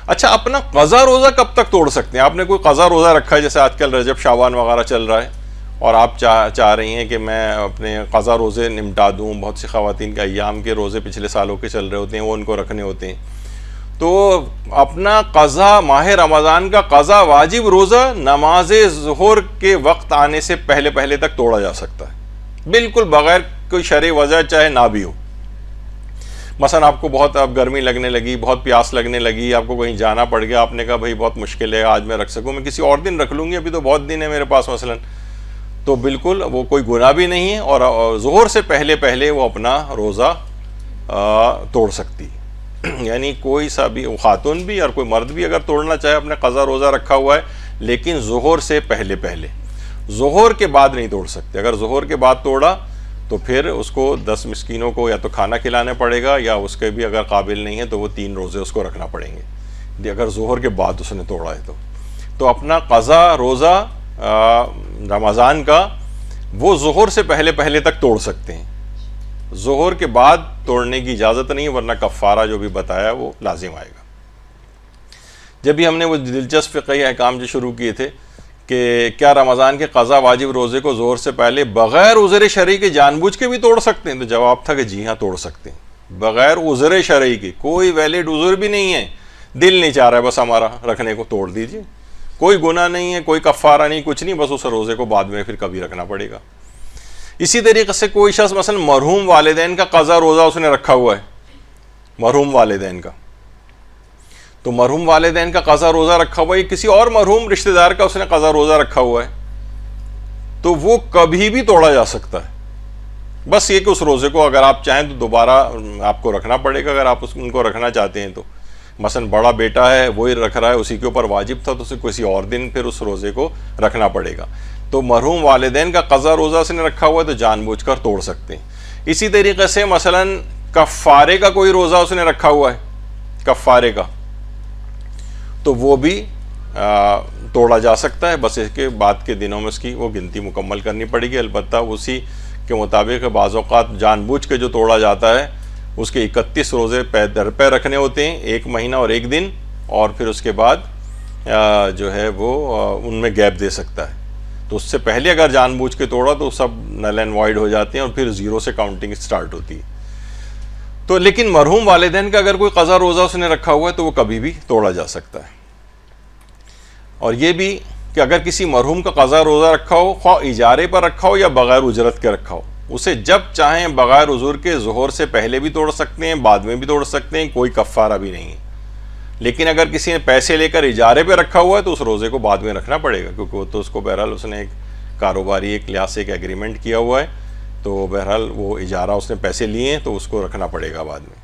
اچھا اپنا قضا روزہ کب تک توڑ سکتے ہیں؟ آپ نے کوئی قضا روزہ رکھا ہے، جیسے آج کل رجب شعبان وغیرہ چل رہا ہے، اور آپ چاہ رہی ہیں کہ میں اپنے قضا روزے نمٹا دوں. بہت سی خواتین کے ایام کے روزے پچھلے سالوں کے چل رہے ہوتے ہیں، وہ ان کو رکھنے ہوتے ہیں. تو اپنا قضا ماہ رمضان کا قضا واجب روزہ نماز ظہر کے وقت آنے سے پہلے تک توڑا جا سکتا ہے، بالکل بغیر کوئی شرعی وجہ چاہے نہ بھی ہو. مثلا آپ کو بہت اب گرمی لگنے لگی، بہت پیاس لگنے لگی، آپ کو کہیں جانا پڑ گیا، آپ نے کہا بھائی بہت مشکل ہے آج میں رکھ سکوں، میں کسی اور دن رکھ لوں گی، ابھی تو بہت دن ہے میرے پاس مثلا، تو بالکل وہ کوئی گناہ بھی نہیں ہے، اور ظہر سے پہلے وہ اپنا روزہ توڑ سکتی. یعنی کوئی سا بھی خاتون بھی اور کوئی مرد بھی اگر توڑنا چاہے اپنے قضا روزہ رکھا ہوا ہے، لیکن ظہر سے پہلے ظہر کے بعد نہیں توڑ سکتے. اگر ظہر کے بعد توڑا تو پھر اس کو 10 مسکینوں کو یا تو کھانا کھلانا پڑے گا، یا اس کے بھی اگر قابل نہیں ہے تو وہ 3 روزے اس کو رکھنا پڑیں گے اگر ظہر کے بعد اس نے توڑا ہے تو اپنا قضا روزہ رمضان کا وہ ظہر سے پہلے تک توڑ سکتے ہیں. ظہر کے بعد توڑنے کی اجازت نہیں، ورنہ کفارہ جو بھی بتایا وہ لازم آئے گا. جب بھی ہم نے وہ دلچسپ فقہی احکام جو شروع کیے تھے کہ کیا رمضان کے قضا واجب روزے کو ظہر سے پہلے بغیر عذر شرعی کے جان بوجھ کے بھی توڑ سکتے ہیں؟ تو جواب تھا کہ جی ہاں توڑ سکتے ہیں، بغیر عذر شرعی کے. کوئی ویلڈ عذر بھی نہیں ہے، دل نہیں چاہ رہا ہے بس ہمارا رکھنے کو، توڑ دیجئے، کوئی گناہ نہیں ہے، کوئی کفارہ نہیں، کچھ نہیں، بس اس روزے کو بعد میں پھر کبھی رکھنا پڑے گا. اسی طریقے سے کوئی شخص مثلا مرحوم والدین کا قضا روزہ اس نے رکھا ہوا ہے، مرحوم والدین کا، تو مرحوم والدین کا قضا روزہ رکھا ہوا ہے، کسی اور مرحوم رشتہ دار کا اس نے قضا روزہ رکھا ہوا ہے، تو وہ کبھی بھی توڑا جا سکتا ہے. بس یہ کہ اس روزے کو اگر آپ چاہیں تو دوبارہ آپ کو رکھنا پڑے گا، اگر آپ ان کو رکھنا چاہتے ہیں تو. مثلا بڑا بیٹا ہے وہی رکھ رہا ہے، اسی کے اوپر واجب تھا، تو اسے کسی اور دن پھر اس روزے کو رکھنا پڑے گا. تو مرحوم والدین کا قضا روزہ اس نے رکھا ہوا ہے تو جان بوجھ کر توڑ سکتے ہیں. اسی طریقے سے مثلا کفارے کا کوئی روزہ اس نے رکھا ہوا ہے، کفارے کا، تو وہ بھی توڑا جا سکتا ہے. بس اس کے بعد کے دنوں میں اس کی وہ گنتی مکمل کرنی پڑے گی. البتہ اسی کے مطابق بعض اوقات جان بوجھ کے جو توڑا جاتا ہے اس کے 31 روزے در پہ رکھنے ہوتے ہیں، 1 مہینہ اور 1 دن، اور پھر اس کے بعد جو ہے وہ ان میں گیپ دے سکتا ہے. تو اس سے پہلے اگر جان بوجھ کے توڑا تو سب نل اینڈ وائڈ ہو جاتے ہیں اور پھر 0 سے کاؤنٹنگ سٹارٹ ہوتی ہے. تو لیکن مرحوم والدین کا اگر کوئی قضا روزہ اس نے رکھا ہوا ہے تو وہ کبھی بھی توڑا جا سکتا ہے. اور یہ بھی کہ اگر کسی مرحوم کا قضا روزہ رکھا ہو، خواہ اجارے پر رکھا ہو یا بغیر اجرت کے رکھا ہو، اسے جب چاہیں بغیر عذر کے ظہر سے پہلے بھی توڑ سکتے ہیں، بعد میں بھی توڑ سکتے ہیں، کوئی کفارہ بھی نہیں ہے. لیکن اگر کسی نے پیسے لے کر اجارے پہ رکھا ہوا ہے تو اس روزے کو بعد میں رکھنا پڑے گا، کیونکہ وہ تو اس کو بہرحال اس نے ایک کاروباری ایک لحاظ سے ایک ایگریمنٹ کیا ہوا ہے، تو بہرحال وہ اجارہ اس نے پیسے لیے ہیں تو اس کو رکھنا پڑے گا بعد میں.